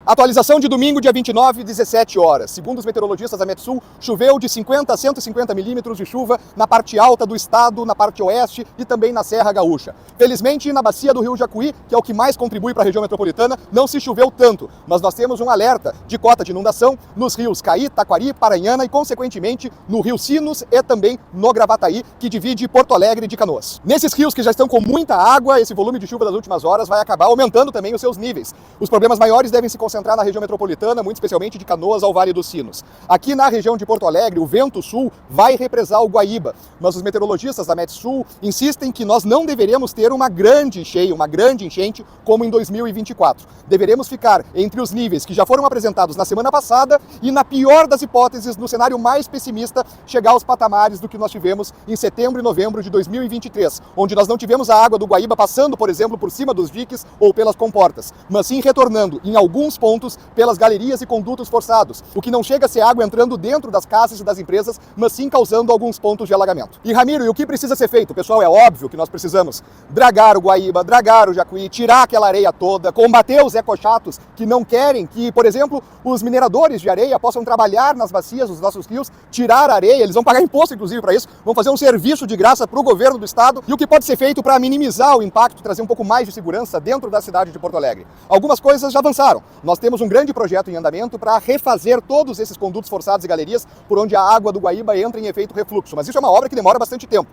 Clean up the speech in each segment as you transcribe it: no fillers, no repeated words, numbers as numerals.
Atualização de domingo, dia 29, 17 horas. Segundo os meteorologistas da Metsul, choveu de 50 a 150 milímetros de chuva na parte alta do estado, na parte oeste e também na Serra Gaúcha. Felizmente, na bacia do Rio Jacuí, que é o que mais contribui para a região metropolitana, não se choveu tanto, mas nós temos um alerta de cota de inundação nos rios Caí, Taquari, Paranhana e, consequentemente, no rio Sinos e também no Gravataí, que divide Porto Alegre de Canoas. Nesses rios que já estão com muita água, esse volume de chuva das últimas horas vai acabar aumentando também os seus níveis. Os problemas maiores devem se concentrar na região metropolitana, muito especialmente de Canoas ao Vale dos Sinos. Aqui na região de Porto Alegre, o vento sul vai represar o Guaíba, mas os meteorologistas da Metsul insistem que nós não deveremos ter uma grande cheia, uma grande enchente, como em 2024. Deveremos ficar entre os níveis que já foram apresentados na semana passada e, na pior das hipóteses, no cenário mais pessimista, chegar aos patamares do que nós tivemos em setembro e novembro de 2023, onde nós não tivemos a água do Guaíba passando, por exemplo, por cima dos diques ou pelas comportas, mas sim retornando, em alguns pontos, pelas galerias e condutos forçados, o que não chega a ser água entrando dentro das casas e das empresas, mas sim causando alguns pontos de alagamento. E Ramiro, e o que precisa ser feito? Pessoal, é óbvio que nós precisamos dragar o Guaíba, dragar o Jacuí, tirar aquela areia toda, combater os ecochatos que não querem que, por exemplo, os mineradores de areia possam trabalhar nas bacias dos nossos rios, tirar a areia, eles vão pagar imposto inclusive para isso, vão fazer um serviço de graça para o governo do estado. E o que pode ser feito para minimizar o impacto, trazer um pouco mais de segurança dentro da cidade de Porto Alegre? Algumas coisas já avançaram. Nós temos um grande projeto em andamento para refazer todos esses condutos forçados e galerias por onde a água do Guaíba entra em efeito refluxo, mas isso é uma obra que demora bastante tempo.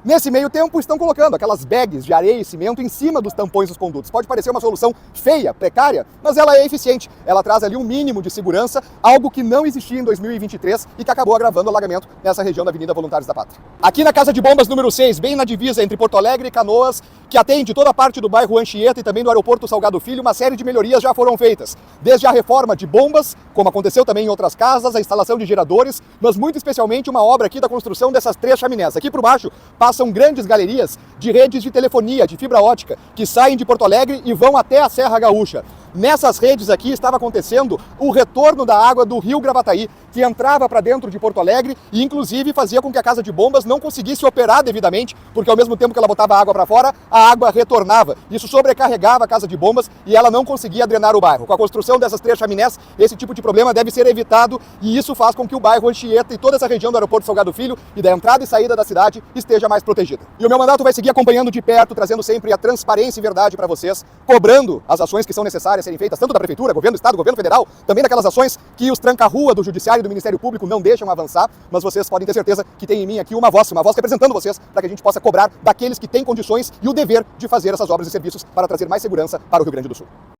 Nesse meio tempo, estão colocando aquelas bags de areia e cimento em cima dos tampões dos condutos. Pode parecer uma solução feia, precária, mas ela é eficiente. Ela traz ali um mínimo de segurança, algo que não existia em 2023 e que acabou agravando o alagamento nessa região da Avenida Voluntários da Pátria. Aqui na Casa de Bombas número 6, bem na divisa entre Porto Alegre e Canoas, que atende toda a parte do bairro Anchieta e também do aeroporto Salgado Filho, uma série de melhorias já foram feitas. Desde a reforma de bombas, como aconteceu também em outras casas, a instalação de geradores, mas muito especialmente uma obra aqui da construção dessas 3 chaminés. Aqui por baixo passam grandes galerias de redes de telefonia, de fibra ótica, que saem de Porto Alegre e vão até a Serra Gaúcha. Nessas redes aqui estava acontecendo o retorno da água do rio Gravataí, que entrava para dentro de Porto Alegre e inclusive fazia com que a Casa de Bombas não conseguisse operar devidamente, porque ao mesmo tempo que ela botava água para fora, a água retornava. Isso sobrecarregava a Casa de Bombas e ela não conseguia drenar o bairro. Com a construção dessas 3 chaminés, esse tipo de problema deve ser evitado e isso faz com que o bairro Anchieta e toda essa região do aeroporto Salgado Filho e da entrada e saída da cidade esteja mais protegida. E o meu mandato vai seguir acompanhando de perto, trazendo sempre a transparência e verdade para vocês, cobrando as ações que são necessárias serem feitas, tanto da Prefeitura, Governo do Estado, Governo Federal, também daquelas ações que os tranca-rua do Judiciário e do Ministério Público não deixam avançar, mas vocês podem ter certeza que tem em mim aqui uma voz representando vocês, para que a gente possa cobrar daqueles que têm condições e o dever de fazer essas obras e serviços para trazer mais segurança para o Rio Grande do Sul.